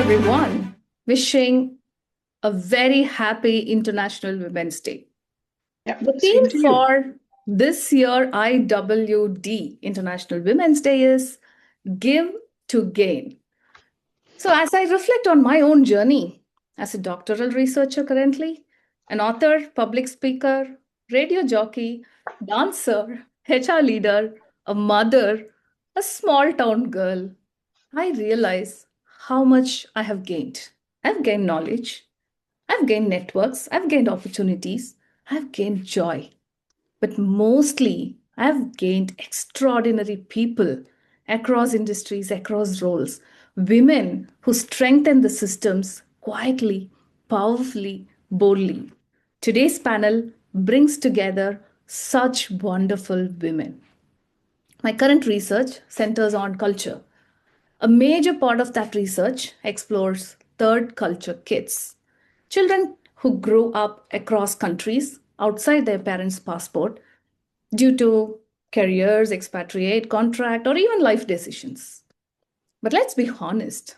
everyone. Wishing a very happy International Women's Day. Yeah, The same theme to you. for this year IWD International Women's Day is Give to Gain. So, as I reflect on my own journey as a doctoral researcher currently, an author, public speaker, radio jockey, dancer, HR leader, a mother, a small town girl, I realize how much I have gained. I've gained knowledge, I've gained networks, I've gained opportunities, I've gained joy. But mostly, I've gained extraordinary people across industries, across roles, women who strengthen the systems quietly, powerfully, boldly. Today's panel brings together such wonderful women. My current research centers on culture. A major part of that research explores third culture kids, children who grow up across countries outside their parents' passport due to careers, expatriate, contract, or even life decisions. But let's be honest,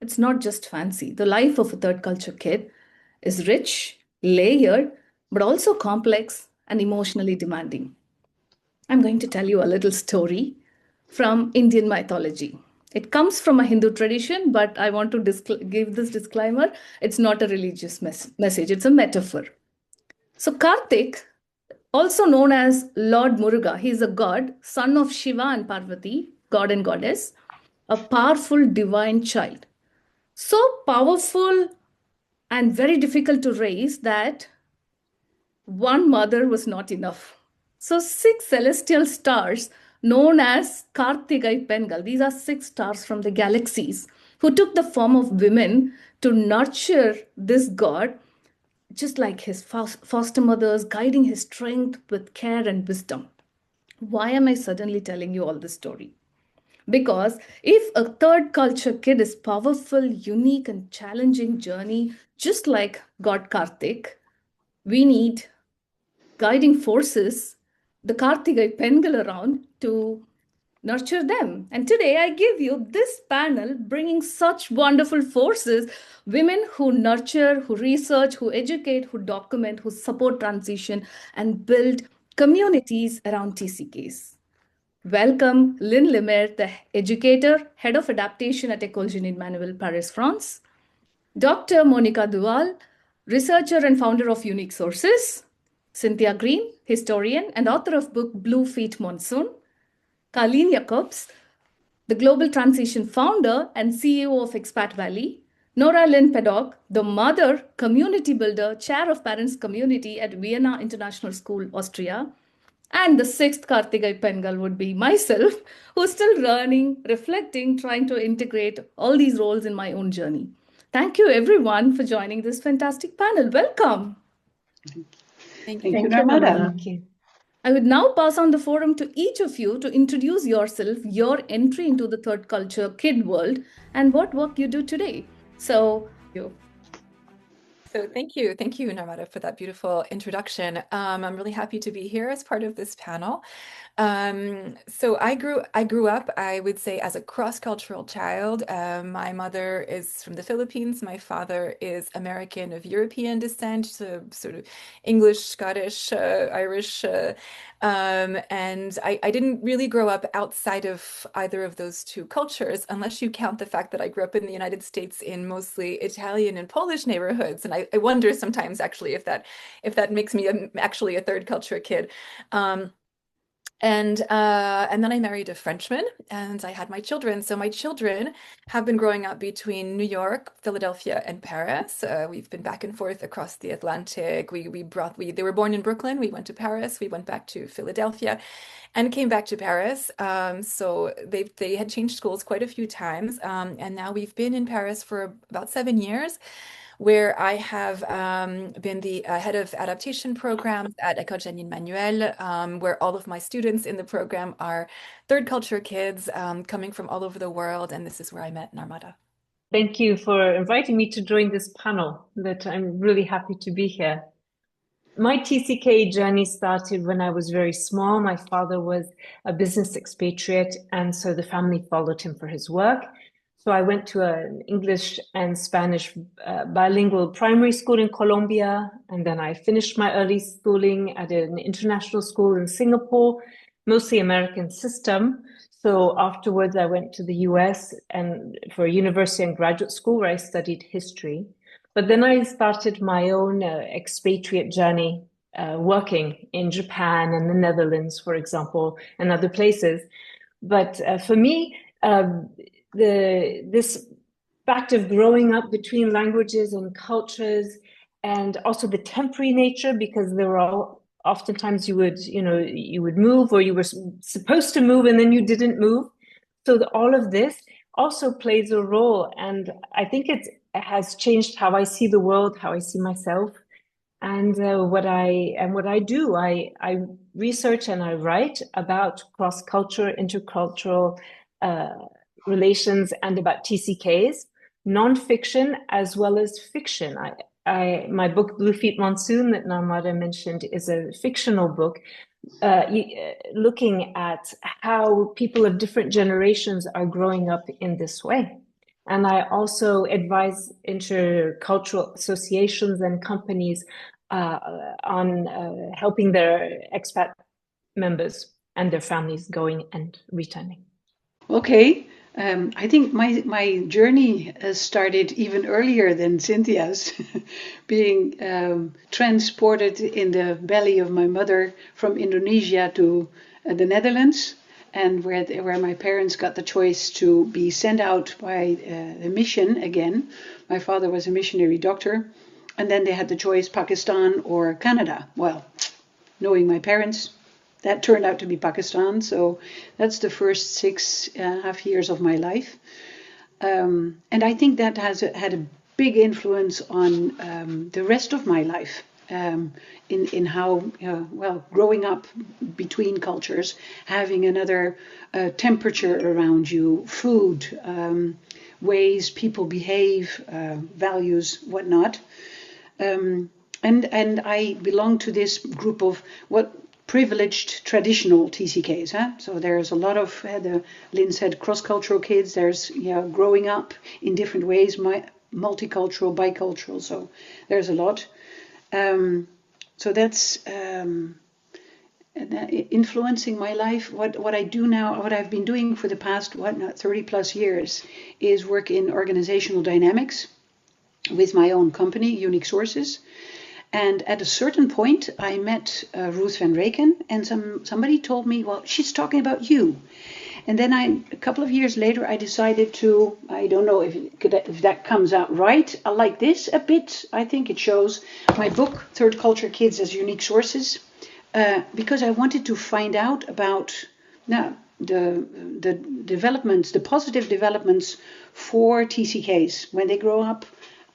it's not just fancy. The life of a third culture kid is rich, layered, but also complex and emotionally demanding. I'm going to tell you a little story from Indian mythology. It comes from a Hindu tradition, but I want to give this disclaimer. It's not a religious message, it's a metaphor. So, Kartik, also known as Lord Muruga, he is a god, son of Shiva and Parvati, god and goddess, a powerful divine child. So powerful and very difficult to raise that one mother was not enough. So, six celestial stars known as Kartigai Pengal, these are six stars from the galaxies who took the form of women to nurture this god, just like his foster mothers, guiding his strength with care and wisdom. Why am I suddenly telling you all this story? Because if a third culture kid is powerful, unique, and challenging journey, just like God Kartik, we need guiding forces, the Kartigai Pengal around to nurture them. And today I give you this panel bringing such wonderful forces, women who nurture, who research, who educate, who document, who support transition and build communities around TCKs. Welcome Lynn Lemaire, the educator, head of adaptation at École Génie Manuel Paris, France. Dr. Monica Duval, researcher and founder of Unique Sources. Cynthia Green, historian and author of book Blue Feet Monsoon. Colleen Jacobs, the global transition founder and CEO of Expat Valley. Nora Lynn Paddock, the mother, community builder, chair of parents community at Vienna International School, Austria. And the sixth Kartigai Pengal would be myself, who's still learning, reflecting, trying to integrate all these roles in my own journey. Thank you, everyone, for joining this fantastic panel. Welcome. Thank you, Narmada. Thank you. I would now pass on the forum to each of you to introduce yourself, your entry into the third culture kid world, and what work you do today. So, you. So thank you, Narmada, for that beautiful introduction. I'm really happy to be here as part of this panel. So I grew up, I would say, as a cross-cultural child. My mother is from the Philippines. My father is American of European descent, so sort of English, Scottish, Irish. And I didn't really grow up outside of either of those two cultures, unless you count the fact that I grew up in the United States in mostly Italian and Polish neighborhoods. And I wonder sometimes actually if that makes me actually a third culture kid. And then I married a Frenchman and I had my children. So my children have been growing up between New York, Philadelphia, and Paris. We've been back and forth across the Atlantic. They were born in Brooklyn. We went to Paris. We went back to Philadelphia and came back to Paris. So they had changed schools quite a few times. And now we've been in Paris for about 7 years, where I have been the head of adaptation programs at École Génie Manuel, where all of my students in the program are third culture kids coming from all over the world. And this is where I met Narmada. Thank you for inviting me to join this panel. That I'm really happy to be here. My TCK journey started when I was very small. My father was a business expatriate, and so the family followed him for his work. So I went to an English and Spanish bilingual primary school in Colombia, and then I finished my early schooling at an international school in Singapore, mostly American system. So afterwards, I went to the US and for university and graduate school where I studied history. But then I started my own expatriate journey, working in Japan and the Netherlands, for example, and other places. But for me, this fact of growing up between languages and cultures, and also the temporary nature, because there were oftentimes you would move, or you were supposed to move and then you didn't move. So all of this also plays a role, and I think it has changed how I see the world, how I see myself. And what I do, I research and I write about cross-cultural, intercultural relations, and about TCKs, nonfiction as well as fiction. My book Blue Feet Monsoon that Narmada mentioned is a fictional book, looking at how people of different generations are growing up in this way. And I also advise intercultural associations and companies on helping their expat members and their families going and returning. Okay. I think my journey started even earlier than Cynthia's, being transported in the belly of my mother from Indonesia to the Netherlands, and where my parents got the choice to be sent out by a mission again. My father was a missionary doctor, and then they had the choice Pakistan or Canada. Well, knowing my parents, that turned out to be Pakistan. So that's the first 6.5 years of my life. And I think that has had a big influence on the rest of my life, in how, growing up between cultures, having another temperature around you, food, ways people behave, values, whatnot. And I belong to this group of what privileged traditional TCKs. So there's a lot of, Lynn said, cross-cultural kids. There's growing up in different ways, multicultural, bicultural. So there's a lot. So that's influencing my life. What I do now, what I've been doing for the past 30 plus years, is work in organizational dynamics with my own company, Unique Sources. And at a certain point, I met Ruth van Reken, and somebody told me, well, she's talking about you. And then a couple of years later, I decided to, I don't know if that comes out right. I like this a bit. I think it shows my book, Third Culture Kids as Unique Sources, because I wanted to find out about the developments, the positive developments for TCKs when they grow up,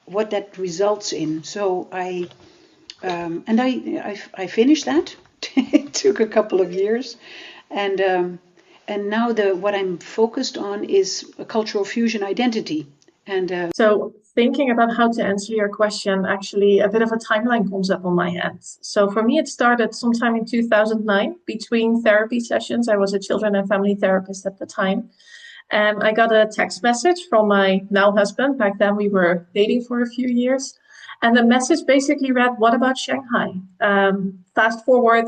what that results in. So I finished that. It took a couple of years, and now what I'm focused on is a cultural fusion identity. And so thinking about how to answer your question, actually a bit of a timeline comes up on my end. So for me, it started sometime in 2009 between therapy sessions. I was a children and family therapist at the time. And I got a text message from my now husband. Back then we were dating for a few years. And the message basically read, what about Shanghai? Fast forward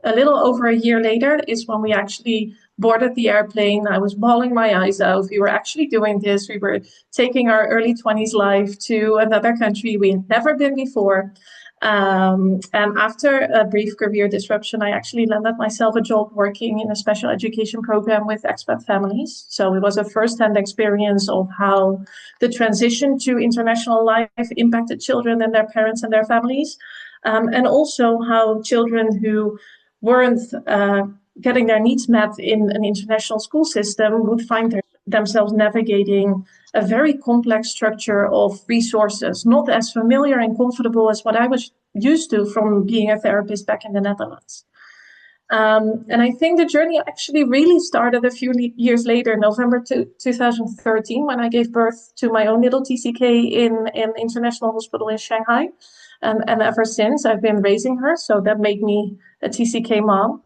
a little over a year later is when we actually boarded the airplane. I was bawling my eyes out. We were actually doing this. We were taking our early 20s life to another country we had never been before. And after a brief career disruption, I actually landed myself a job working in a special education program with expat families. So it was a first-hand experience of how the transition to international life impacted children and their parents and their families. And also how children who weren't getting their needs met in an international school system would find themselves navigating a very complex structure of resources, not as familiar and comfortable as what I was used to from being a therapist back in the Netherlands. And I think the journey actually really started a few years later, November 2013, when I gave birth to my own little TCK in an international hospital in Shanghai. And ever since, I've been raising her, so that made me a TCK mom.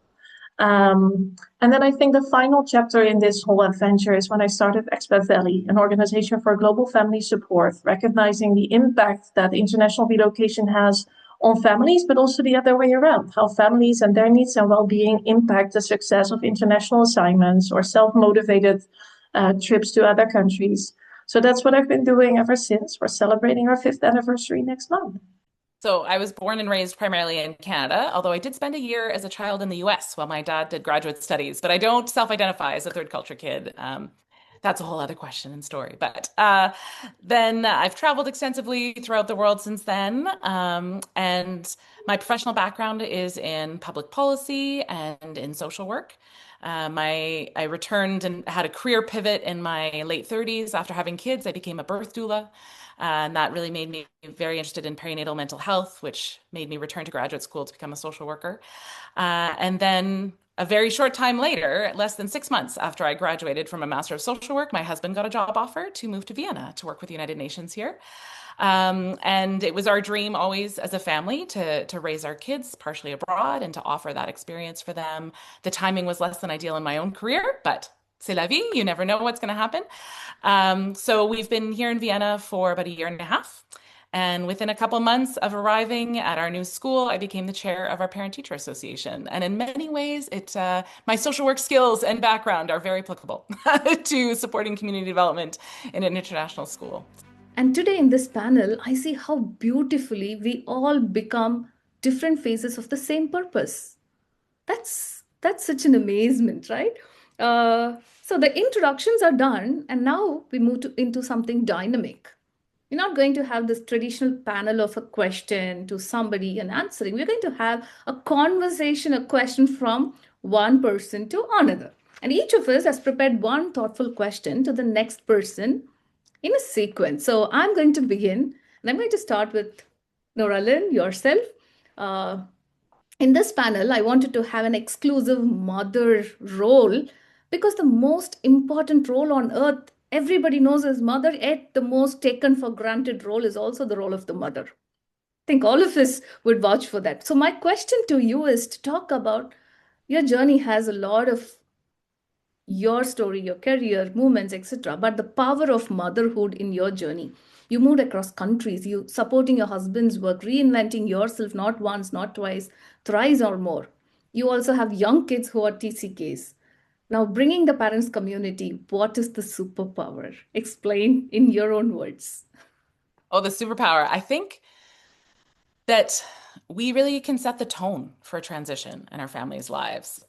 And then I think the final chapter in this whole adventure is when I started Expat Valley, an organization for global family support, recognizing the impact that international relocation has on families, but also the other way around, how families and their needs and well-being impact the success of international assignments or self-motivated trips to other countries. So that's what I've been doing ever since. We're celebrating our 5th anniversary next month. So I was born and raised primarily in Canada, although I did spend a year as a child in the US while my dad did graduate studies, but I don't self-identify as a third culture kid. That's a whole other question and story. But then I've traveled extensively throughout the world since then. And my professional background is in public policy and in social work. I returned and had a career pivot in my late 30s after having kids. I became a birth doula. And that really made me very interested in perinatal mental health, which made me return to graduate school to become a social worker. And then a very short time later, less than 6 months after I graduated from a Master of Social Work, my husband got a job offer to move to Vienna to work with the United Nations here. And it was our dream always as a family to raise our kids partially abroad and to offer that experience for them. The timing was less than ideal in my own career, but c'est la vie. You never know what's going to happen. So we've been here in Vienna for about a year and a half. And within a couple months of arriving at our new school, I became the chair of our Parent-Teacher Association. And in many ways, my social work skills and background are very applicable to supporting community development in an international school. And today in this panel, I see how beautifully we all become different phases of the same purpose. That's such an amazement, right? So the introductions are done, and now we move into something dynamic. We're not going to have this traditional panel of a question to somebody and answering. We're going to have a conversation, a question from one person to another. And each of us has prepared one thoughtful question to the next person in a sequence. So I'm going to begin, and I'm going to start with Noralyn, yourself. In this panel, I wanted to have an exclusive mother role because the most important role on earth, everybody knows as mother, yet the most taken for granted role is also the role of the mother. I think all of us would vouch for that. So my question to you is to talk about your journey has a lot of your story, your career, movements, etc. But the power of motherhood in your journey. You moved across countries, you supporting your husband's work, reinventing yourself not once, not twice, thrice or more. You also have young kids who are TCKs. Now, bringing the parents' community, what is the superpower? Explain in your own words. Oh, the superpower. I think that we really can set the tone for a transition in our families' lives,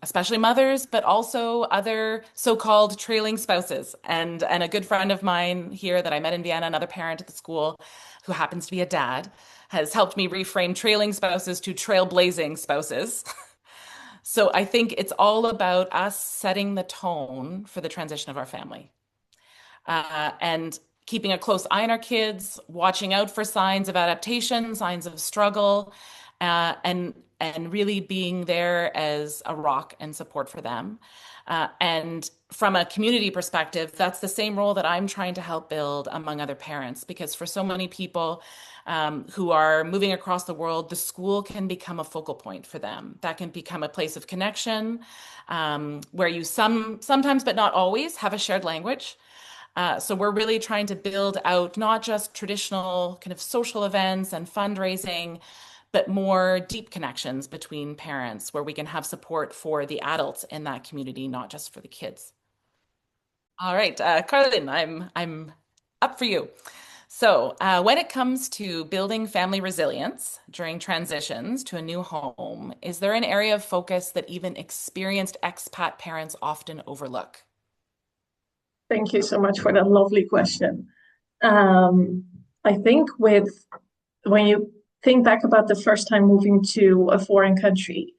especially mothers, but also other so-called trailing spouses. And a good friend of mine here that I met in Vienna, another parent at the school who happens to be a dad, has helped me reframe trailing spouses to trailblazing spouses. So I think it's all about us setting the tone for the transition of our family. And keeping a close eye on our kids, watching out for signs of adaptation, signs of struggle, and really being there as a rock and support for them. And from a community perspective, that's the same role that I'm trying to help build among other parents, because for so many people who are moving across the world, the school can become a focal point for them. That can become a place of connection where you sometimes, but not always, have a shared language. So we're really trying to build out not just traditional kind of social events and fundraising, but more deep connections between parents where we can have support for the adults in that community, not just for the kids. All right, Carlin, I'm up for you. So when it comes to building family resilience during transitions to a new home, is there an area of focus that even experienced expat parents often overlook? Thank you so much for that lovely question. I think when you think back about the first time moving to a foreign country,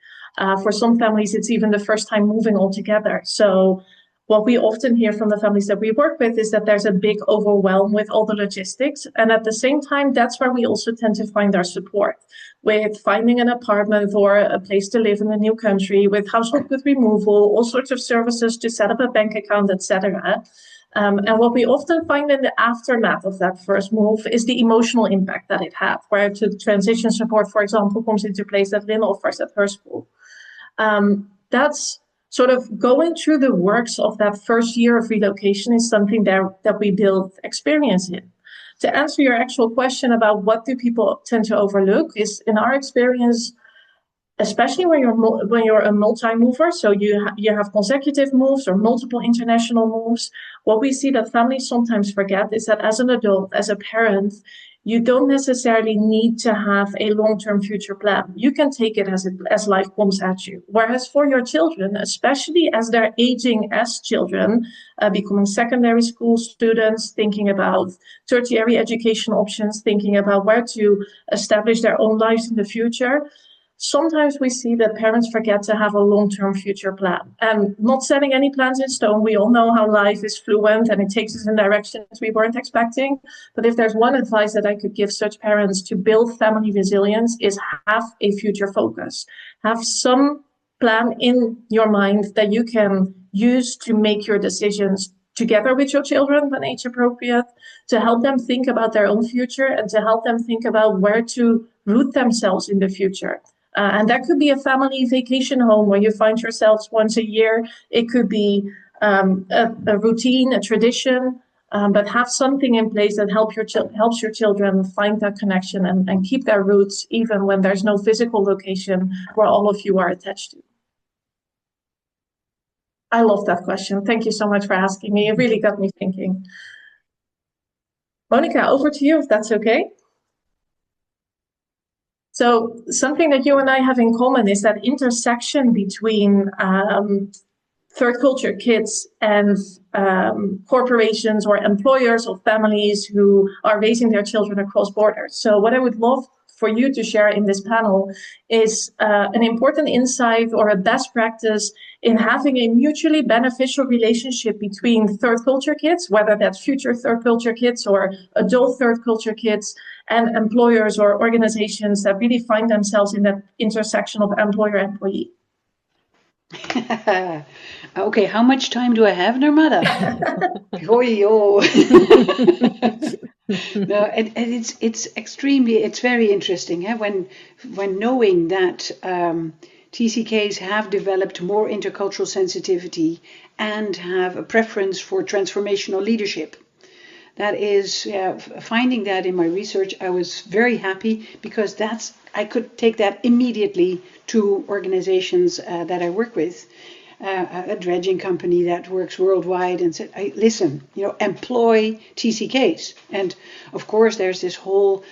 for some families, it's even the first time moving altogether. So what we often hear from the families that we work with is that there's a big overwhelm with all the logistics. And at the same time, that's where we also tend to find our support with finding an apartment or a place to live in a new country, with household goods removal, all sorts of services to set up a bank account, etc. And what we often find in the aftermath of that first move is the emotional impact that it had, where the transition support, for example, comes into place that Lynn offers at her school. that's sort of going through the works of that first year of relocation is something that we build experience in. To answer your actual question about what do people tend to overlook is, in our experience, especially when you're a multi-mover, so you have consecutive moves or multiple international moves. What we see that families sometimes forget is that as an adult, as a parent, you don't necessarily need to have a long-term future plan. You can take it as life comes at you. Whereas for your children, especially as they're aging as children, becoming secondary school students, thinking about tertiary education options, thinking about where to establish their own lives in the future, sometimes we see that parents forget to have a long-term future plan. And not setting any plans in stone, we all know how life is fluent and it takes us in directions we weren't expecting. But if there's one advice that I could give such parents to build family resilience, is have a future focus. Have some plan in your mind that you can use to make your decisions together with your children when age appropriate, to help them think about their own future and to help them think about where to root themselves in the future. And that could be a family vacation home where you find yourselves once a year. It could be a routine, a tradition, but have something in place that helps your children find that connection and keep their roots even when there's no physical location where all of you are attached to. I love that question. Thank you so much for asking me. It really got me thinking. Monica, over to you, if that's okay. So something that you and I have in common is that intersection between third culture kids and corporations or employers or families who are raising their children across borders. So what I would love for you to share in this panel is an important insight or a best practice in having a mutually beneficial relationship between third culture kids, whether that's future third culture kids or adult third culture kids, and employers or organizations that really find themselves in that intersection of employer-employee. Okay, how much time do I have, Narmada? Yo. No, and it's very interesting, when knowing that TCKs have developed more intercultural sensitivity and have a preference for transformational leadership. That is, finding that in my research, I was very happy because I could take that immediately to organizations that I work with. A dredging company that works worldwide, and said, listen, employ TCKs. And of course, there's this whole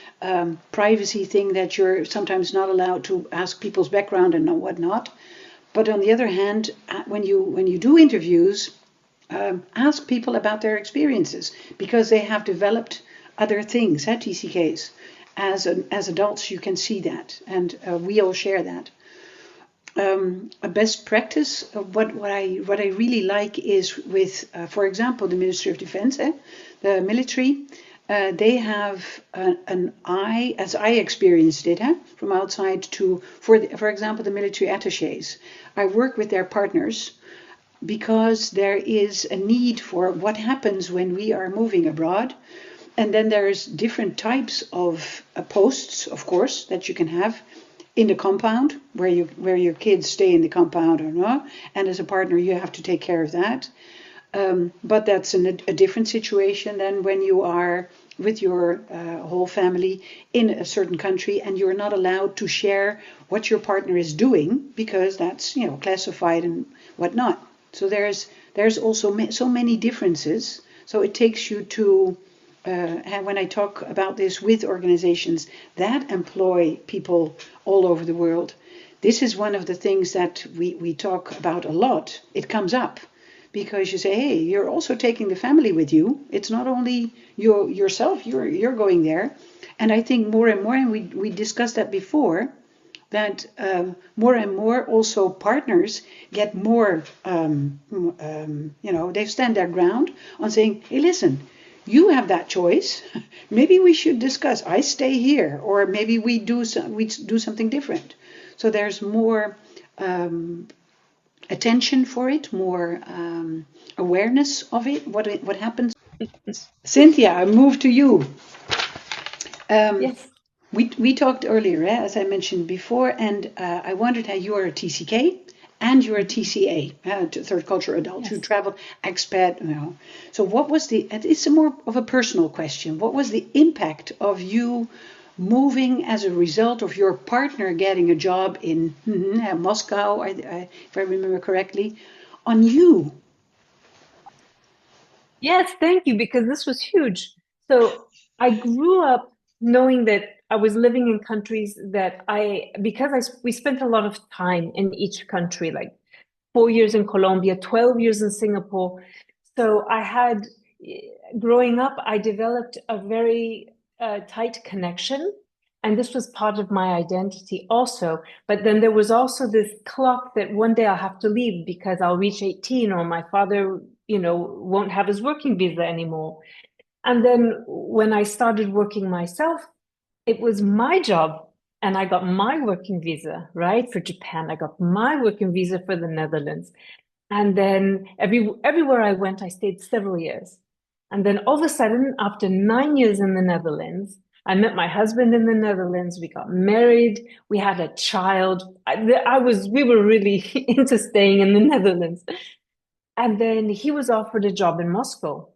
privacy thing that you're sometimes not allowed to ask people's background and whatnot. But on the other hand, when you do interviews, ask people about their experiences, because they have developed other things, TCKs. As adults, you can see that, and we all share that. A best practice, what I really like is with, for example, the Ministry of Defense, the military. They have an eye, as I experienced it, from outside for example, the military attachés. I work with their partners because there is a need for what happens when we are moving abroad. And then there's different types of posts, of course, that you can have in the compound, where your kids stay in the compound or not. And as a partner, you have to take care of that. But that's a different situation than when you are with your whole family in a certain country and you're not allowed to share what your partner is doing because that's classified and whatnot. So there's also so many differences. So it takes you to, and when I talk about this with organizations that employ people all over the world, this is one of the things that we talk about a lot. It comes up because you say, hey, you're also taking the family with you. It's not only yourself, you're going there. And I think more and more, and we discussed that before, that more and more also partners get more, they stand their ground on saying, hey, listen, you have that choice. Maybe we should discuss. I stay here, or maybe we do something different. So there's more attention for it, more awareness of it. What happens? Cynthia, I move to you. Yes. We talked earlier, as I mentioned before, and I wondered how you are a TCK and you're a TCA, third culture adult. You Yes. traveled expat. So what was it's a more of a personal question. What was the impact of you moving as a result of your partner getting a job in Moscow, if I remember correctly, on you? Yes, thank you, because this was huge. So I grew up knowing that I was living in countries that we spent a lot of time in each country, like 4 years in Colombia, 12 years in Singapore. So growing up, I developed a very tight connection. And this was part of my identity also. But then there was also this clock that one day I'll have to leave because I'll reach 18 or my father, won't have his working visa anymore. And then when I started working myself, it was my job and I got my working visa, right? For Japan, I got my working visa for the Netherlands. And then everywhere I went, I stayed several years. And then all of a sudden, after 9 years in the Netherlands, I met my husband in the Netherlands. We got married. We had a child. We were really into staying in the Netherlands. And then he was offered a job in Moscow.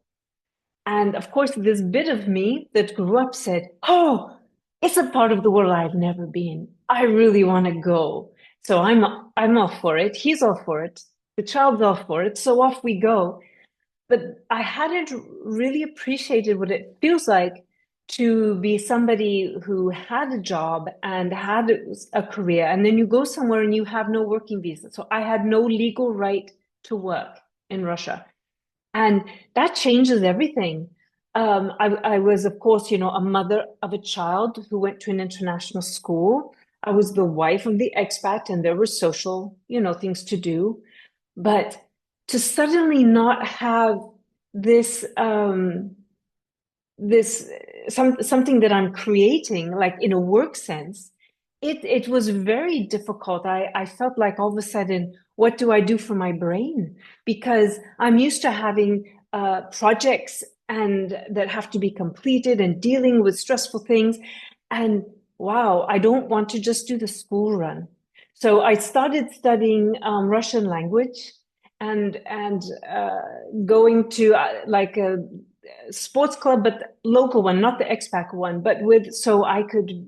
And of course, this bit of me that grew up said, "Oh, it's a part of the world I've never been. I really want to go." So I'm all for it. He's all for it. The child's all for it. So off we go. But I hadn't really appreciated what it feels like to be somebody who had a job and had a career, and then you go somewhere and you have no working visa. So I had no legal right to work in Russia. And that changes everything. I was, of course, a mother of a child who went to an international school. I was the wife of the expat, and there were social, things to do. But to suddenly not have this, something that I'm creating, like in a work sense, it was very difficult. I felt like all of a sudden, what do I do for my brain? Because I'm used to having projects and that have to be completed and dealing with stressful things. And wow, I don't want to just do the school run. So I started studying Russian language and going to like a sports club, but local one, not the expat one, but so I could,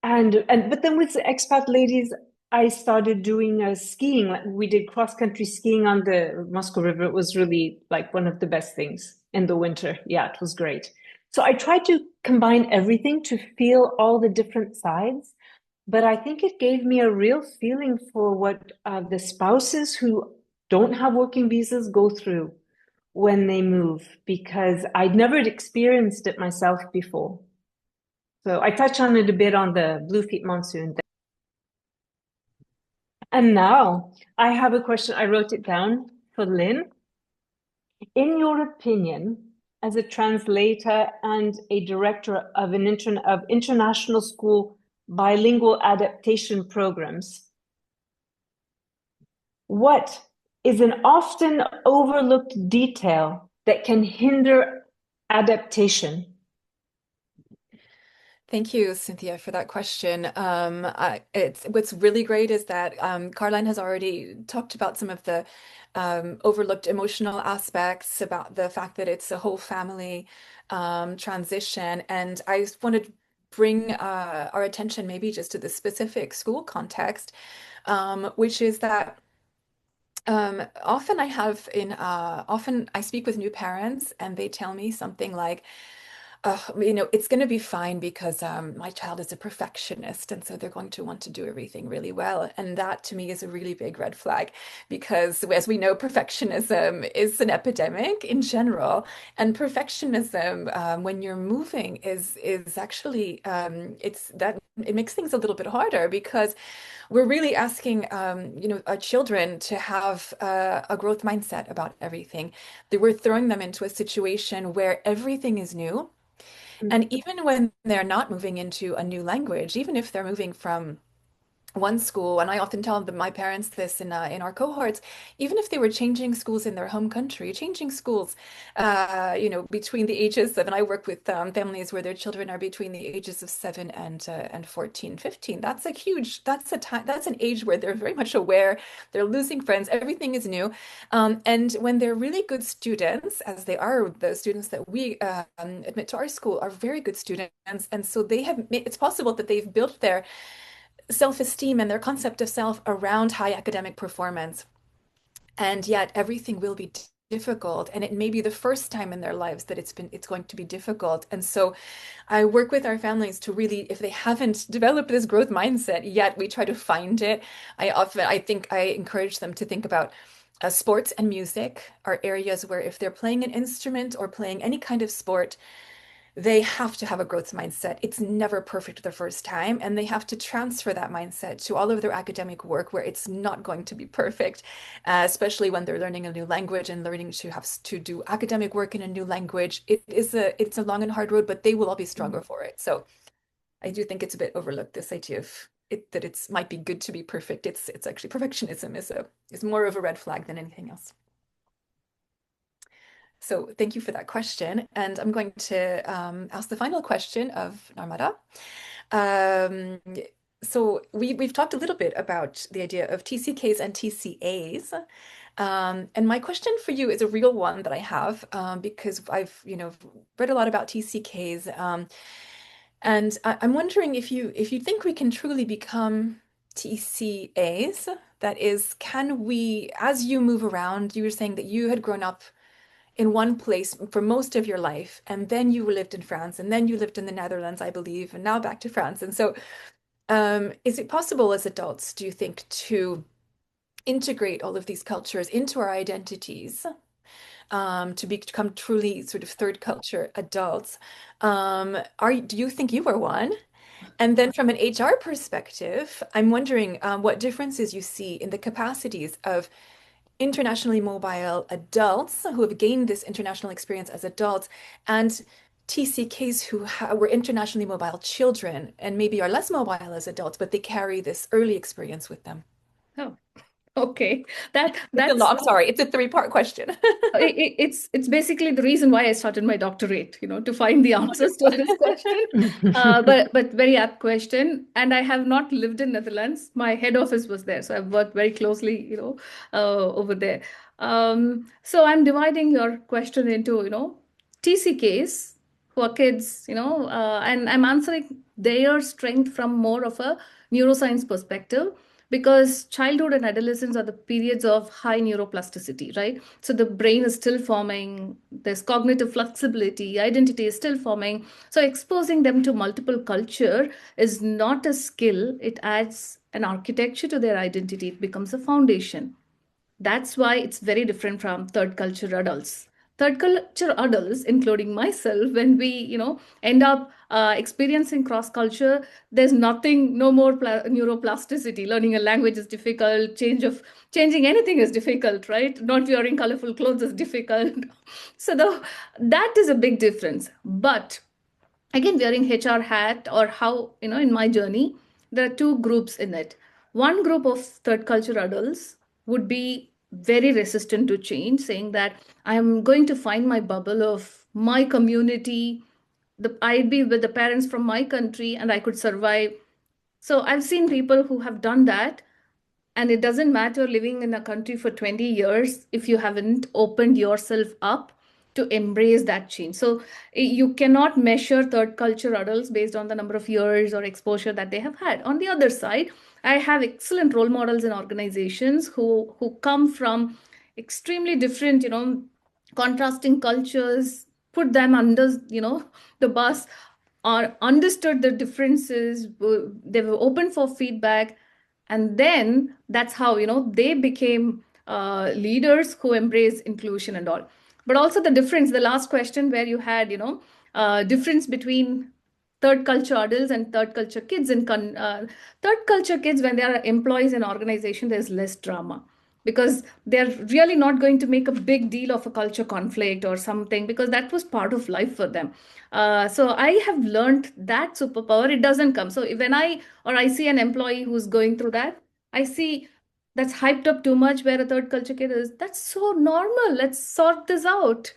but then with the expat ladies, I started doing skiing. Like we did cross country skiing on the Moscow River. It was really like one of the best things in the winter. Yeah, it was great. So I tried to combine everything to feel all the different sides. But I think it gave me a real feeling for what the spouses who don't have working visas go through when they move, because I'd never experienced it myself before. So I touched on it a bit on the Bluefeet Monsoon. And now I have a question. I wrote it down for Lynn. In your opinion, as a translator and a director of of international school bilingual adaptation programs, what is an often overlooked detail that can hinder adaptation? Thank you, Cynthia, for that question. It's what's really great is that Caroline has already talked about some of the overlooked emotional aspects, about the fact that it's a whole family transition, and I just want to bring our attention maybe just to the specific school context, which is that often I speak with new parents and they tell me something like, it's going to be fine because my child is a perfectionist, and so they're going to want to do everything really well. And that to me is a really big red flag because, as we know, perfectionism is an epidemic in general. And perfectionism, when you're moving, is actually it makes things a little bit harder because we're really asking, our children to have a growth mindset about everything. That we're throwing them into a situation where everything is new. And even when they're not moving into a new language, even if they're moving from one school, and I often tell my parents this in our cohorts, even if they were changing schools in their home country, changing schools, between the ages of, and I work with families where their children are between the ages of 7 and 14, 15. That's an age where they're very much aware, they're losing friends, everything is new. And when they're really good students, as they are, the students that we admit to our school are very good students, and so it's possible that they've built their self-esteem and their concept of self around high academic performance. And yet everything will be difficult. And it may be the first time in their lives that it's going to be difficult. And so I work with our families to really, if they haven't developed this growth mindset yet, we try to find it. I think I encourage them to think about sports and music are areas where if they're playing an instrument or playing any kind of sport, they have to have a growth mindset. It's never perfect the first time, and they have to transfer that mindset to all of their academic work where it's not going to be perfect, especially when they're learning a new language and learning to have to do academic work in a new language. It's a long and hard road, but they will all be stronger for it. So I do think it's a bit overlooked, this idea of it, that it's might be good to be perfect. It's actually perfectionism is more of a red flag than anything else. So thank you for that question. And I'm going to ask the final question of Narmada. So we've talked a little bit about the idea of TCKs and TCAs. And my question for you is a real one that I have because I've read a lot about TCKs. And I'm wondering if you think we can truly become TCAs. That is, can we, as you move around, you were saying that you had grown up in one place for most of your life, and then you lived in France, and then you lived in the Netherlands, I believe, and now back to France. And so, is it possible as adults, do you think, to integrate all of these cultures into our identities, to become truly sort of third culture adults? Do you think you were one? And then from an HR perspective, I'm wondering what differences you see in the capacities of internationally mobile adults who have gained this international experience as adults and TCKs who were internationally mobile children and maybe are less mobile as adults, but they carry this early experience with them. Oh, okay. I'm sorry, it's a three-part question. It's basically the reason why I started my doctorate, to find the answers to this question. But very apt question. And I have not lived in Netherlands. My head office was there, so I've worked very closely, over there. So I'm dividing your question into, TCKs who are kids, and I'm answering their strength from more of a neuroscience perspective, because childhood and adolescence are the periods of high neuroplasticity, right? So the brain is still forming, there's cognitive flexibility, identity is still forming. So exposing them to multiple culture is not a skill, it adds an architecture to their identity, it becomes a foundation. That's why it's very different from third culture adults. Third culture adults, including myself, when we, end up experiencing cross culture, there's nothing, no more neuroplasticity. Learning a language is difficult. Changing anything is difficult, right? Not wearing colorful clothes is difficult. So that is a big difference. But again, wearing HR hat, or how, in my journey, there are two groups in it. One group of third culture adults would be very resistant to change, saying that I am going to find my bubble of my community. I'd be with the parents from my country and I could survive. So I've seen people who have done that, and it doesn't matter living in a country for 20 years if you haven't opened yourself up to embrace that change. So you cannot measure third culture adults based on the number of years or exposure that they have had. On the other side, I have excellent role models in organizations who come from extremely different, contrasting cultures, put them under, the bus, or understood the differences. They were open for feedback, and then that's how they became leaders who embrace inclusion and all. But also the difference, the last question where you had difference between third culture adults and third culture kids. In third culture kids, when they are employees in organization, there's less drama. because they're really not going to make a big deal of a culture conflict or something, because that was part of life for them. So I have learned that superpower, it doesn't come. So when I see an employee who's going through that, I see that's hyped up too much, where a third culture kid is, that's so normal, let's sort this out.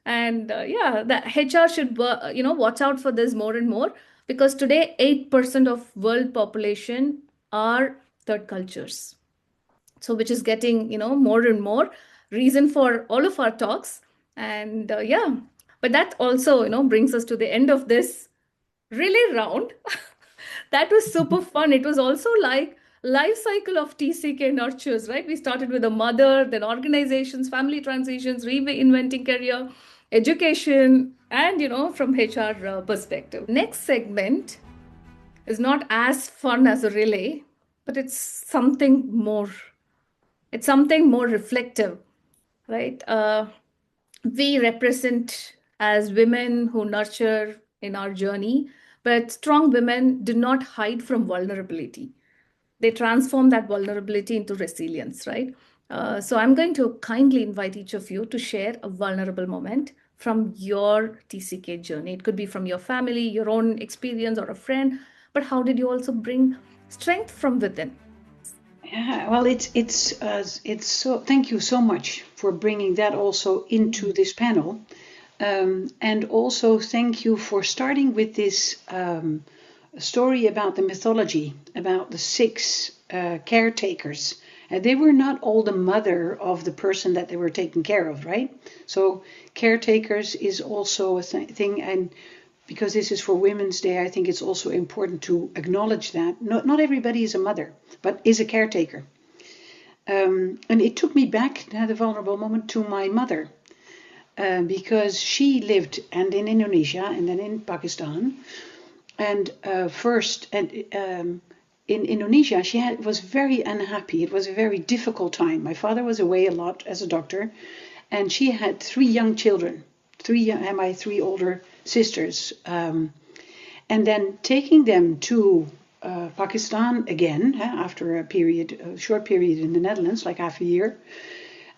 And yeah, the HR should watch out for this more and more, because today 8% of world population are third cultures, so which is getting more and more reason for all of our talks. And yeah, but that also brings us to the end of this relay round. That was super fun. It was also like life cycle of TCK nurtures, right? We started with a mother, then organizations, family transitions, reinventing career, education, and from HR perspective. Next segment is not as fun as a relay, but it's something more reflective, right? We represent as women who nurture in our journey, but strong women do not hide from vulnerability. They transform that vulnerability into resilience, right? So I'm going to kindly invite each of you to share a vulnerable moment from your TCK journey. It could be from your family, your own experience, or a friend, but how did you also bring strength from within? Yeah, well, it's so. Thank you so much for bringing that also into this panel, and also thank you for starting with this story about the mythology about the six caretakers. And they were not all the mother of the person that they were taking care of, right? So caretakers is also a thing, and because this is for Women's Day, I think it's also important to acknowledge that not everybody is a mother, but is a caretaker. And it took me back, the vulnerable moment, to my mother, because she lived and in Indonesia and then in Pakistan. And in Indonesia, was very unhappy. It was a very difficult time. My father was away a lot as a doctor, and she had three young children, my three older sisters, and then taking them to Pakistan again after a short period in the Netherlands, like half a year,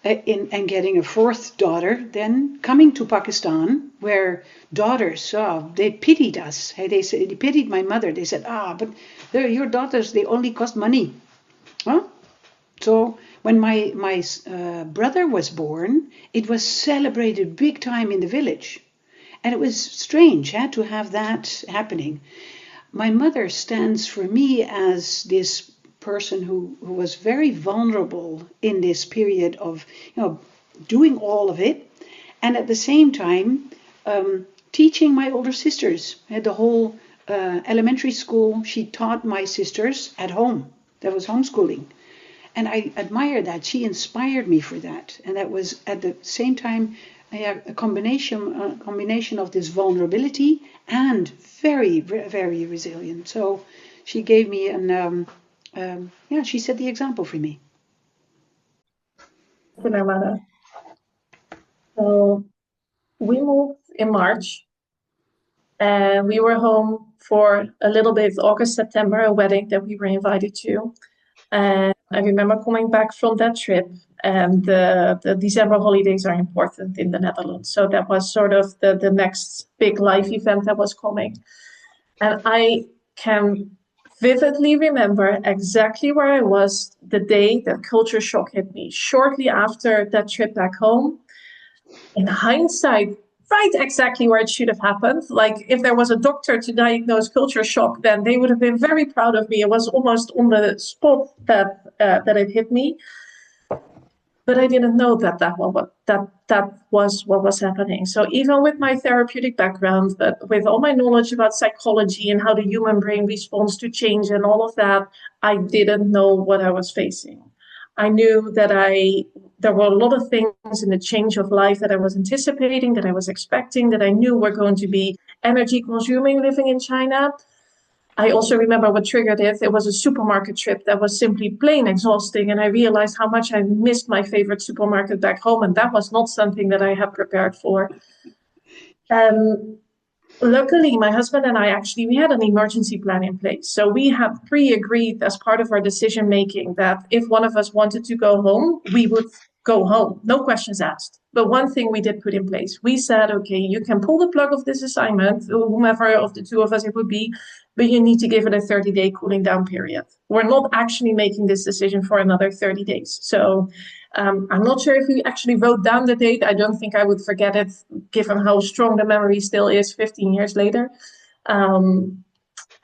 and getting a fourth daughter, then coming to Pakistan, where daughters, they pitied us. Hey, they pitied my mother. They said, but your daughters, they only cost money. Huh? So when my brother was born, it was celebrated big time in the village. And it was strange to have that happening. My mother stands for me as this person who was very vulnerable in this period of doing all of it, and at the same time teaching my older sisters. The whole elementary school, she taught my sisters at home. That was homeschooling. And I admire that. She inspired me for that. And that was at the same time a combination of this vulnerability and very, very resilient. So she gave me she set the example for me. So we moved in March, and we were home for a little bit, August, September, a wedding that we were invited to. And I remember coming back from that trip, and the December holidays are important in the Netherlands. So that was sort of the next big life event that was coming. And I can vividly remember exactly where I was the day that culture shock hit me, shortly after that trip back home. In hindsight, right exactly where it should have happened. Like if there was a doctor to diagnose culture shock, then they would have been very proud of me. It was almost on the spot that it hit me. But I didn't know that was what was happening. So even with my therapeutic background, but with all my knowledge about psychology and how the human brain responds to change and all of that, I didn't know what I was facing. I knew that there were a lot of things in the change of life that I was anticipating, that I was expecting, that I knew were going to be energy consuming living in China. I also remember what triggered it. It was a supermarket trip that was simply plain exhausting. And I realized how much I missed my favorite supermarket back home. And that was not something that I had prepared for. Luckily, my husband and I actually we had an emergency plan in place. So we had pre-agreed as part of our decision making that if one of us wanted to go home, we would go home, no questions asked. But one thing we did put in place, we said, okay, you can pull the plug of this assignment, whomever of the two of us it would be, but you need to give it a 30-day cooling down period. We're not actually making this decision for another 30 days. So I'm not sure if we actually wrote down the date. I don't think I would forget it, given how strong the memory still is 15 years later. Um,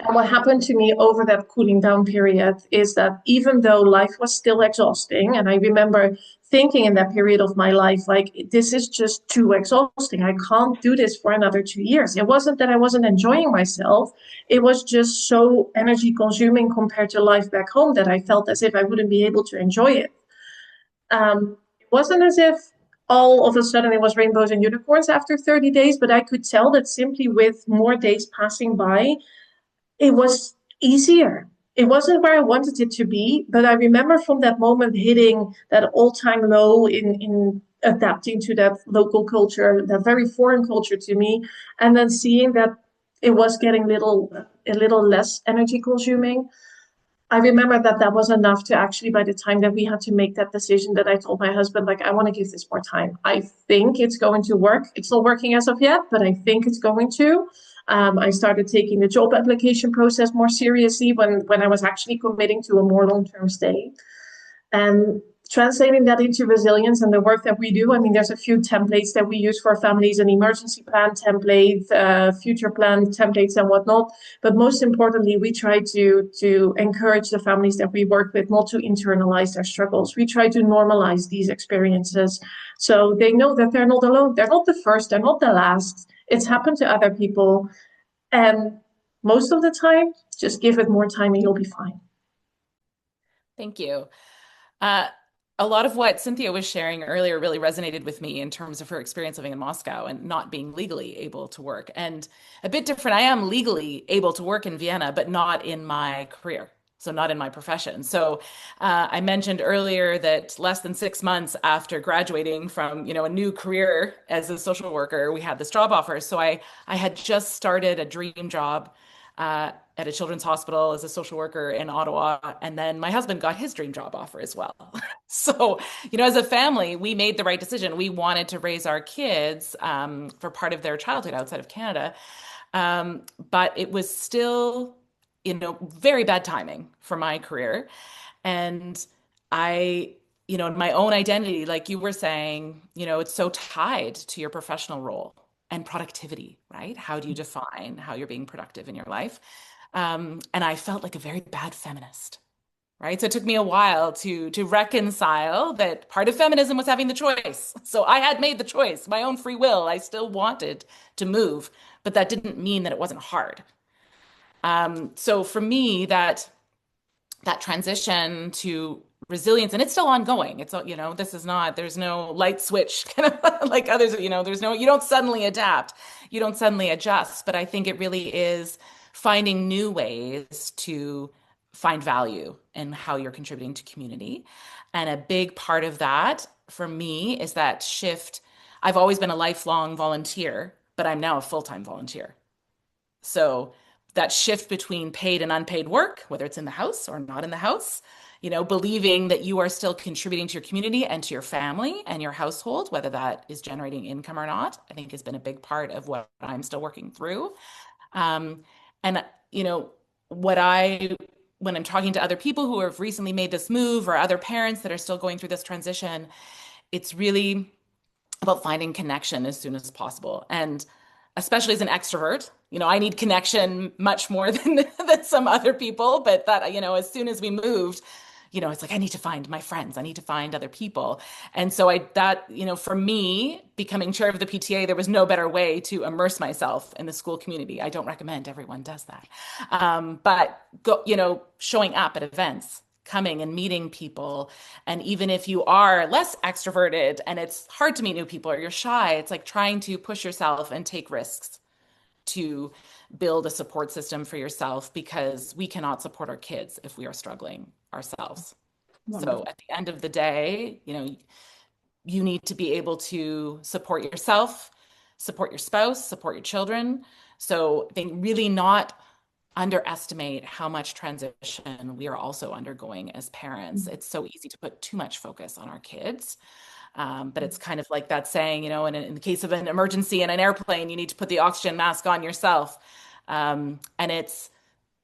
and what happened to me over that cooling down period is that even though life was still exhausting, and I remember thinking in that period of my life, like, this is just too exhausting. I can't do this for another 2 years. It wasn't that I wasn't enjoying myself. It was just so energy consuming compared to life back home that I felt as if I wouldn't be able to enjoy it. It wasn't as if all of a sudden it was rainbows and unicorns after 30 days, but I could tell that simply with more days passing by, it was easier. It wasn't where I wanted it to be, but I remember from that moment hitting that all-time low in adapting to that local culture, that very foreign culture to me, and then seeing that it was getting a little less energy consuming. I remember that that was enough to actually, by the time that we had to make that decision, that I told my husband, like, I want to give this more time. I think it's going to work. It's not working as of yet, but I think it's going to. I started taking the job application process more seriously when I was actually committing to a more long-term stay. And translating that into resilience and the work that we do, I mean, there's a few templates that we use for families, an emergency plan template, future plan templates and whatnot. But most importantly, we try to encourage the families that we work with not to internalize their struggles. We try to normalize these experiences so they know that they're not alone. They're not the first, they're not the last. It's happened to other people. And most of the time, just give it more time and you'll be fine. Thank you. Uh, a lot of what Cynthia was sharing earlier really resonated with me in terms of her experience living in Moscow and not being legally able to work. And a bit different, I am legally able to work in Vienna, but not in my career. So not in my profession. So I mentioned earlier that less than 6 months after graduating from, a new career as a social worker, we had this job offer. So I had just started a dream job at a children's hospital as a social worker in Ottawa. And then my husband got his dream job offer as well. So, as a family, we made the right decision. We wanted to raise our kids for part of their childhood outside of Canada. But it was still, very bad timing for my career. And I, my own identity, like you were saying, it's so tied to your professional role and productivity, right? How do you define how you're being productive in your life? And I felt like a very bad feminist, right? So it took me a while to reconcile that part of feminism was having the choice. So I had made the choice, my own free will. I still wanted to move, but that didn't mean that it wasn't hard. So for me, that transition to resilience, and it's still ongoing. It's, this is not, there's no light switch kind of like others, there's no, you don't suddenly adapt, you don't suddenly adjust. But I think it really is finding new ways to find value in how you're contributing to community. And a big part of that for me is that shift. I've always been a lifelong volunteer, but I'm now a full-time volunteer. So that shift between paid and unpaid work, whether it's in the house or not in the house, believing that you are still contributing to your community and to your family and your household, whether that is generating income or not, I think has been a big part of what I'm still working through. And, what when I'm talking to other people who have recently made this move or other parents that are still going through this transition, it's really about finding connection as soon as possible. And especially as an extrovert, I need connection much more than some other people. But that, as soon as we moved, it's like, I need to find my friends. I need to find other people. And so for me, becoming chair of the PTA, there was no better way to immerse myself in the school community. I don't recommend everyone does that. But showing up at events, coming and meeting people. And even if you are less extroverted and it's hard to meet new people or you're shy, it's like trying to push yourself and take risks to build a support system for yourself, because we cannot support our kids if we are struggling ourselves. So at the end of the day, you need to be able to support yourself, support your spouse, support your children, So I think really not underestimate how much transition we are also undergoing as parents. It's so easy to put too much focus on our kids. But it's kind of like that saying, in the case of an emergency in an airplane, you need to put the oxygen mask on yourself. And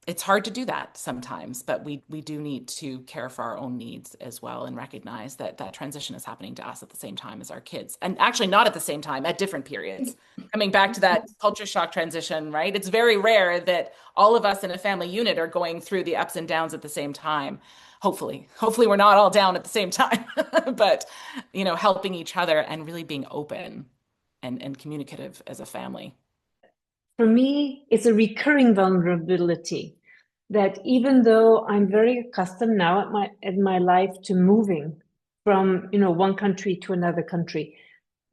it's hard to do that sometimes, but we do need to care for our own needs as well and recognize that that transition is happening to us at the same time as our kids. And actually not at the same time, at different periods. Coming back to that culture shock transition, right? It's very rare that all of us in a family unit are going through the ups and downs at the same time. Hopefully we're not all down at the same time, but helping each other and really being open and communicative as a family. For me, it's a recurring vulnerability that even though I'm very accustomed now at my life to moving from, one country to another country,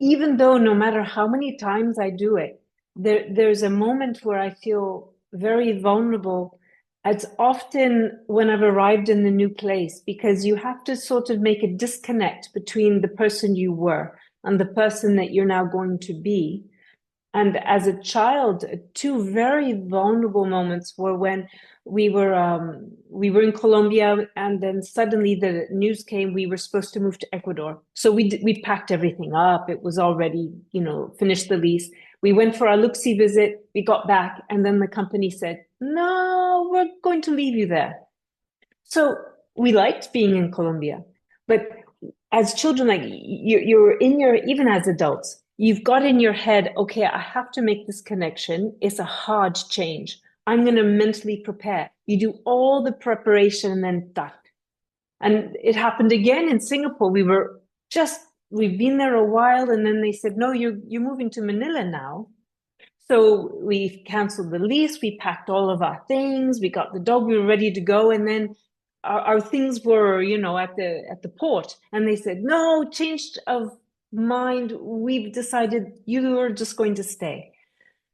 even though no matter how many times I do it, there's a moment where I feel very vulnerable. It's often when I've arrived in the new place, because you have to sort of make a disconnect between the person you were and the person that you're now going to be. And as a child, two very vulnerable moments were when we were in Colombia, and then suddenly the news came we were supposed to move to Ecuador. So we packed everything up. It was already, finished the lease. We went for our look-see visit. We got back, and then the company said, "No, we're going to leave you there." So we liked being in Colombia, but as children, like you're in your, even as adults, you've got in your head, okay, I have to make this connection. It's a hard change. I'm going to mentally prepare. You do all the preparation and then that. And it happened again in Singapore. We've been there a while, and then they said, no, you're moving to Manila now. So we canceled the lease. We packed all of our things. We got the dog. We were ready to go. And then our things were, at the port. And they said, no, changed of mind. We've decided you are just going to stay.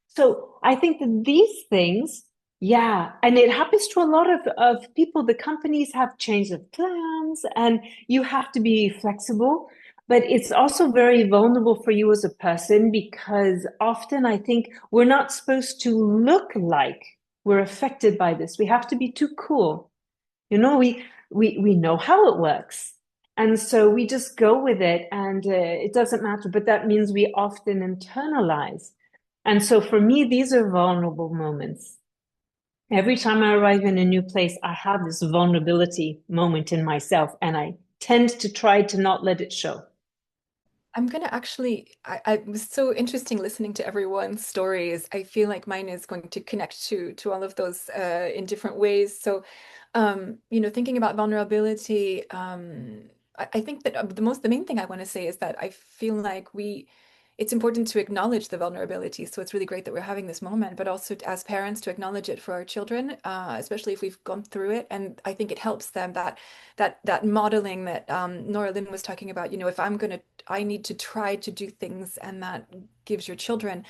So I think that these things, yeah, and it happens to a lot of people. The companies have changed of plans, and you have to be flexible. But it's also very vulnerable for you as a person, because often I think we're not supposed to look like we're affected by this. We have to be too cool. We know how it works. And so we just go with it, and it doesn't matter. But that means we often internalize. And so for me, these are vulnerable moments. Every time I arrive in a new place, I have this vulnerability moment in myself, and I tend to try to not let it show. I'm gonna actually, I was so interesting listening to everyone's stories. I feel like mine is going to connect to all of those in different ways. So, thinking about vulnerability, I think that the main thing I want to say is that I feel like it's important to acknowledge the vulnerability. So it's really great that we're having this moment, but also as parents to acknowledge it for our children, especially if we've gone through it. And I think it helps them that modeling that Nora Lynn was talking about. If I need to try to do things, and that gives your children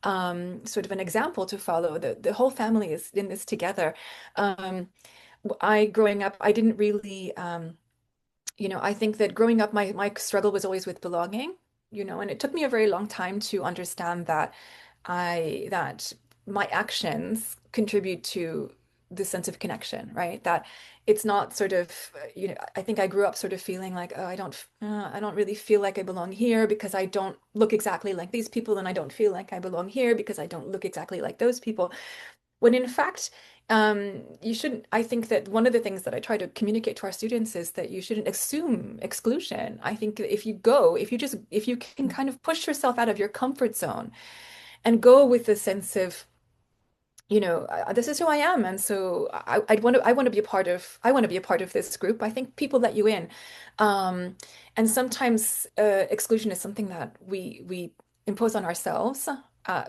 sort of an example to follow. The whole family is in this together. Growing up, I didn't really. I think that growing up, my struggle was always with belonging, and it took me a very long time to understand that my actions contribute to the sense of connection, right? That it's not sort of, I think I grew up sort of feeling like, oh, I don't really feel like I belong here because I don't look exactly like these people, and I don't feel like I belong here because I don't look exactly like those people. When in fact, you shouldn't. I think that one of the things that I try to communicate to our students is that you shouldn't assume exclusion. I think if you can kind of push yourself out of your comfort zone and go with the sense of, this is who I am, and so I want to be a part of. I want to be a part of this group. I think people let you in, and sometimes exclusion is something that we impose on ourselves.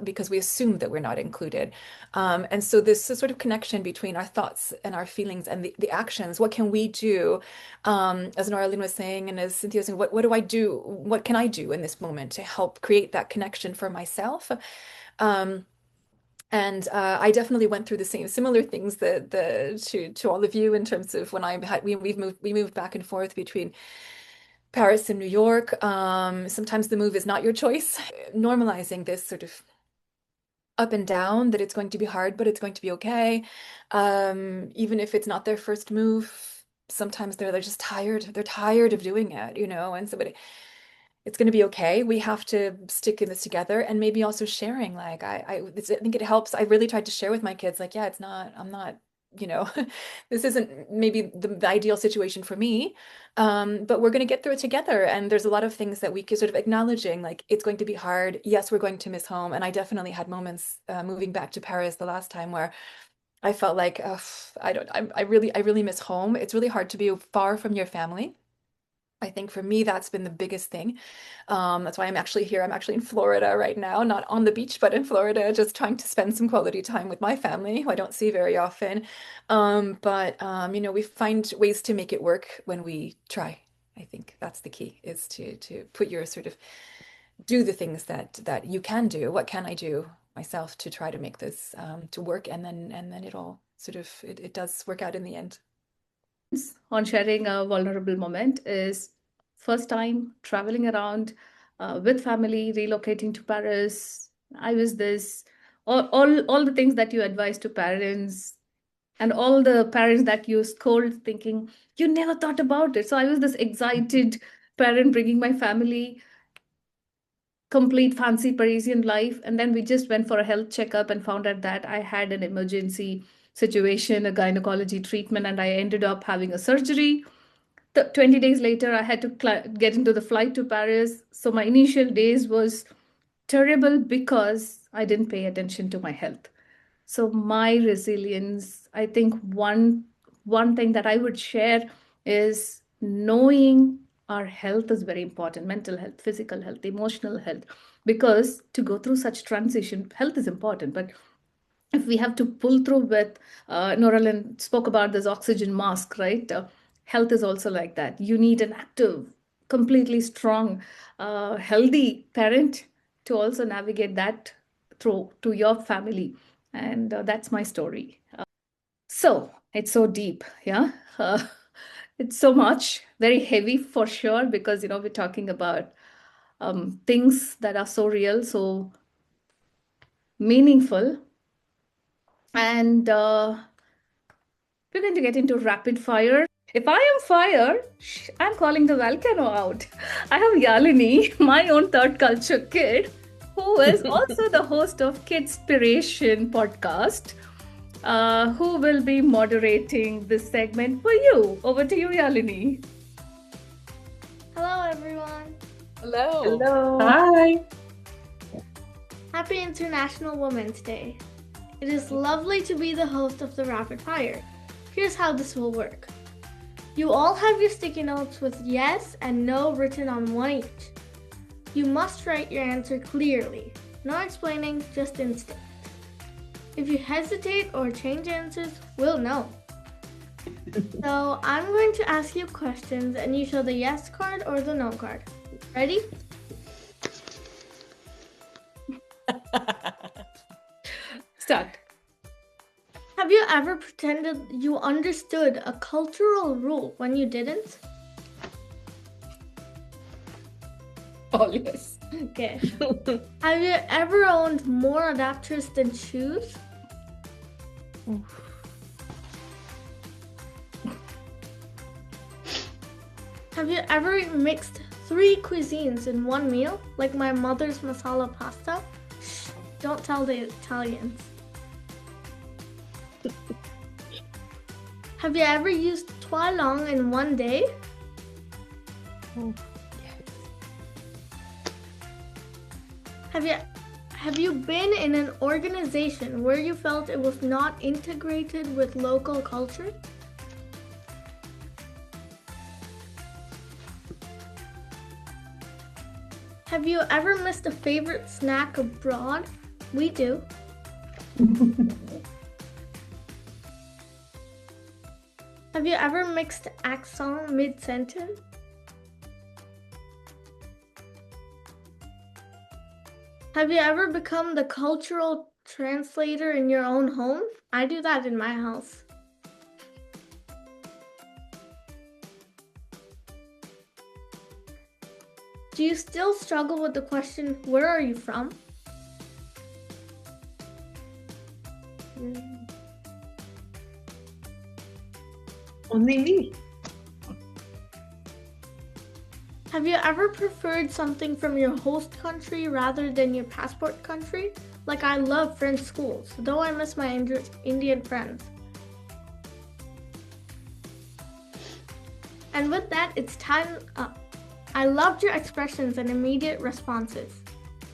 Because we assume that we're not included. And so this sort of connection between our thoughts and our feelings and the actions, what can we do? As Nora Lynn was saying, and as Cynthia was saying, what do I do? What can I do in this moment to help create that connection for myself? And I definitely went through the similar things to all of you in terms of when we moved back and forth between Paris and New York. Sometimes the move is not your choice. Normalizing this sort of up and down, that it's going to be hard, but it's going to be okay. Even if it's not their first move, sometimes they're just tired. They're tired of doing it, and so it's going to be okay. We have to stick in this together, and maybe also sharing. Like I think it helps. I really tried to share with my kids, like, yeah, I'm not, you know, this isn't maybe the ideal situation for me, but we're going to get through it together. And there's a lot of things that we could sort of acknowledging, like it's going to be hard. Yes, we're going to miss home. And I definitely had moments moving back to Paris the last time where I felt like, I really miss home. It's really hard to be far from your family. I think for me, that's been the biggest thing. That's why I'm actually here. I'm actually in Florida right now, not on the beach, but in Florida, just trying to spend some quality time with my family, who I don't see very often. We find ways to make it work when we try. I think that's the key, is to put your sort of do the things that you can do. What can I do myself to try to make this to work, and then it all sort of it does work out in the end. On sharing a vulnerable moment is first time traveling around with family, relocating to Paris. I was this all the things that you advise to parents, and all the parents that you scold, thinking you never thought about it. So I was this excited parent bringing my family, complete fancy Parisian life. And then we just went for a health checkup and found out that I had an emergency situation, a gynecology treatment, and I ended up having a surgery. 20 days later, I had to get into the flight to Paris. So my initial days was terrible because I didn't pay attention to my health. So my resilience, I think one thing that I would share is knowing our health is very important, mental health, physical health, emotional health, because to go through such transition, health is important. But if we have to pull through with, Noralyn spoke about this oxygen mask, right? Health is also like that. You need an active, completely strong, healthy parent to also navigate that through to your family. And that's my story. So it's so deep, yeah. It's so much, very heavy for sure, because we're talking about things that are so real, so meaningful, and we're going to get into rapid fire. If I am fire, I'm calling the volcano out. I have Yalini, my own third culture kid, who is also the host of Kidspiration podcast, who will be moderating this segment for you. Over to you, Yalini. Hello, everyone. Hello. Hello. Hi. Happy International Women's Day. It is lovely to be the host of the Rapid Fire. Here's how this will work. You all have your sticky notes with yes and no written on one each. You must write your answer clearly. No explaining, just instinct. If you hesitate or change answers, we'll know. So I'm going to ask you questions and you show the yes card or the no card. Ready? Start. Have you ever pretended you understood a cultural rule when you didn't? Oh, yes. Okay. Have you ever owned more adapters than shoes? Have you ever mixed 3 cuisines in one meal, like my mother's masala pasta? Shh, don't tell the Italians. Have you ever used Toi Long in one day? Have you been in an organization where you felt it was not integrated with local culture? Have you ever missed a favorite snack abroad? We do. Have you ever mixed accent mid-sentence? Have you ever become the cultural translator in your own home? I do that in my house. Do you still struggle with the question, where are you from? Only me. Have you ever preferred something from your host country rather than your passport country? Like, I love French schools, though I miss my Indian friends. And with that, it's time up. I loved your expressions and immediate responses.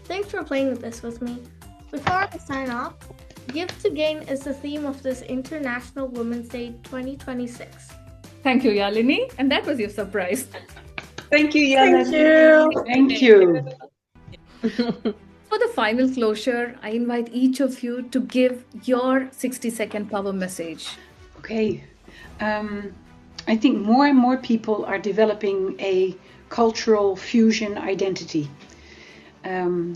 Thanks for playing this with me. Before I sign off, Give to Gain is the theme of this International Women's Day 2026. Thank you, Yalini. And that was your surprise. Thank you, Yana. Thank you. For the final closure, I invite each of you to give your 60-second power message. Okay. I think more and more people are developing a cultural fusion identity.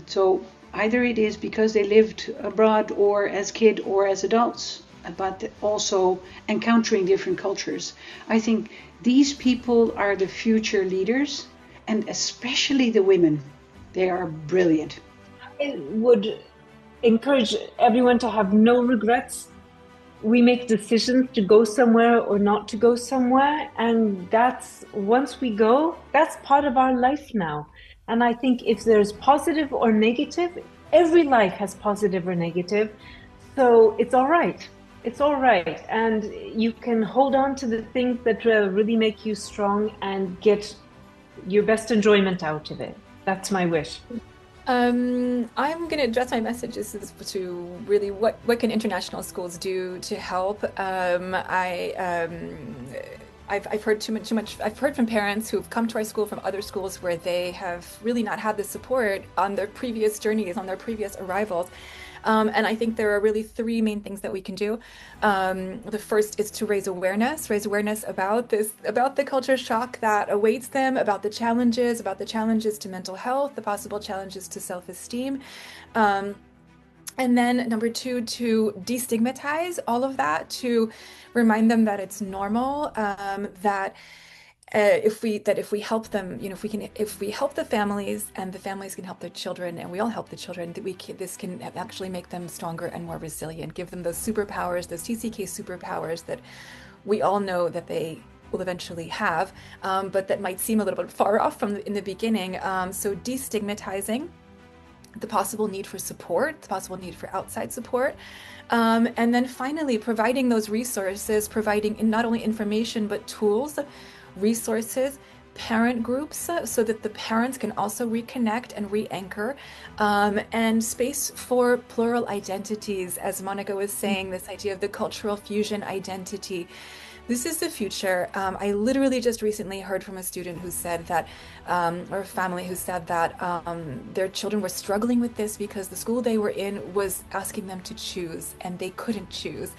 So either it is because they lived abroad or as kid or as adults, but also encountering different cultures. I think these people are the future leaders, and especially the women. They are brilliant. I would encourage everyone to have no regrets. We make decisions to go somewhere or not to go somewhere, and once we go, that's part of our life now. And I think if there's positive or negative, every life has positive or negative, so it's all right. It's all right, and you can hold on to the things that really make you strong and get your best enjoyment out of it. That's my wish. I'm going to address my messages to really what can international schools do to help. I've heard too much. I've heard from parents who've come to our school from other schools where they have really not had the support on their previous journeys, on their previous arrivals. And I think there are really three main things that we can do. The first is to raise awareness about the culture shock that awaits them, about the challenges to mental health, the possible challenges to self-esteem. And then number two, to destigmatize all of that, to remind them that it's normal, that if we help them, if we help the families and the families can help their children and we all help the children, that this can actually make them stronger and more resilient, give them those superpowers, those TCK superpowers that we all know that they will eventually have, but that might seem a little bit far off in the beginning. So destigmatizing the possible need for support, the possible need for outside support. And then finally, providing those resources, providing not only information, but tools, resources, parent groups, so that the parents can also reconnect and re-anchor, and space for plural identities. As Monica was saying, this idea of the cultural fusion identity. This is the future. I literally just recently heard from a student who said that, or a family who said that their children were struggling with this because the school they were in was asking them to choose and they couldn't choose.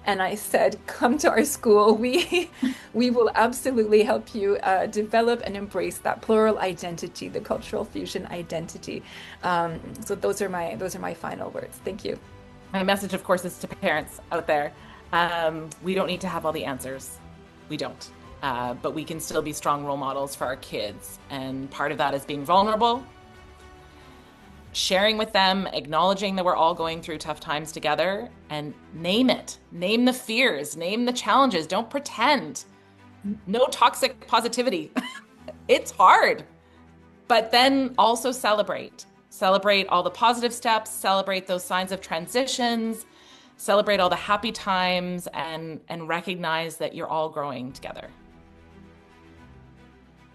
And I said, come to our school. We will absolutely help you develop and embrace that plural identity, the cultural fusion identity. So those are my final words. Thank you. My message, of course, is to parents out there. We don't need to have all the answers. We don't. But we can still be strong role models for our kids. And part of that is being vulnerable, sharing with them, acknowledging that we're all going through tough times together, and name it. Name the fears, name the challenges. Don't pretend. No toxic positivity. It's hard. But then also celebrate. Celebrate all the positive steps, celebrate those signs of transitions, celebrate all the happy times, and recognize that you're all growing together.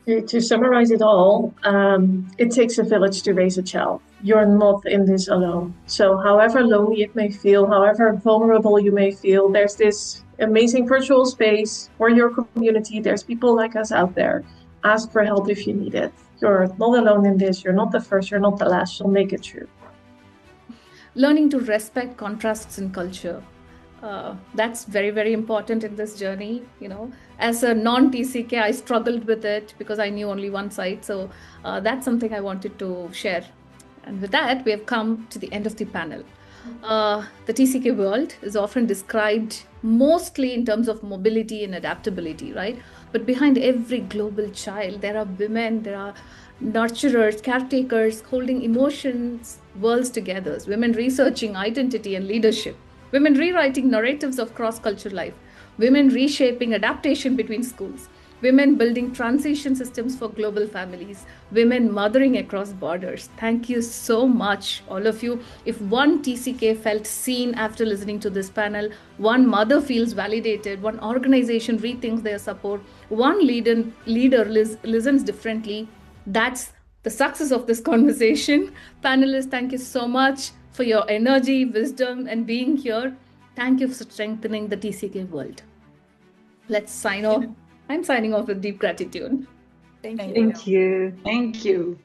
To summarize it all, it takes a village to raise a child. You're not in this alone. So however lonely it may feel, however vulnerable you may feel, there's this amazing virtual space for your community. There's people like us out there. Ask for help if you need it. You're not alone in this. You're not the first, you're not the last. You'll make it through. Learning to respect contrasts in culture. That's very, very important in this journey. As a non-TCK, I struggled with it because I knew only one side. So that's something I wanted to share. And with that, we have come to the end of the panel. The TCK world is often described mostly in terms of mobility and adaptability, right? But behind every global child, there are women, there are nurturers, caretakers holding emotions, worlds together, women researching identity and leadership. women rewriting narratives of cross-cultural life, women reshaping adaptation between schools, women building transition systems for global families, women mothering across borders. Thank you so much, all of you. If one TCK felt seen after listening to this panel, one mother feels validated, one organization rethinks their support, one leader listens differently, that's the success of this conversation. Panelists, thank you so much for your energy, wisdom, and being here. Thank you for strengthening the TCK world. Let's sign off. I'm signing off with deep gratitude. Thank you. Thank you. Thank you.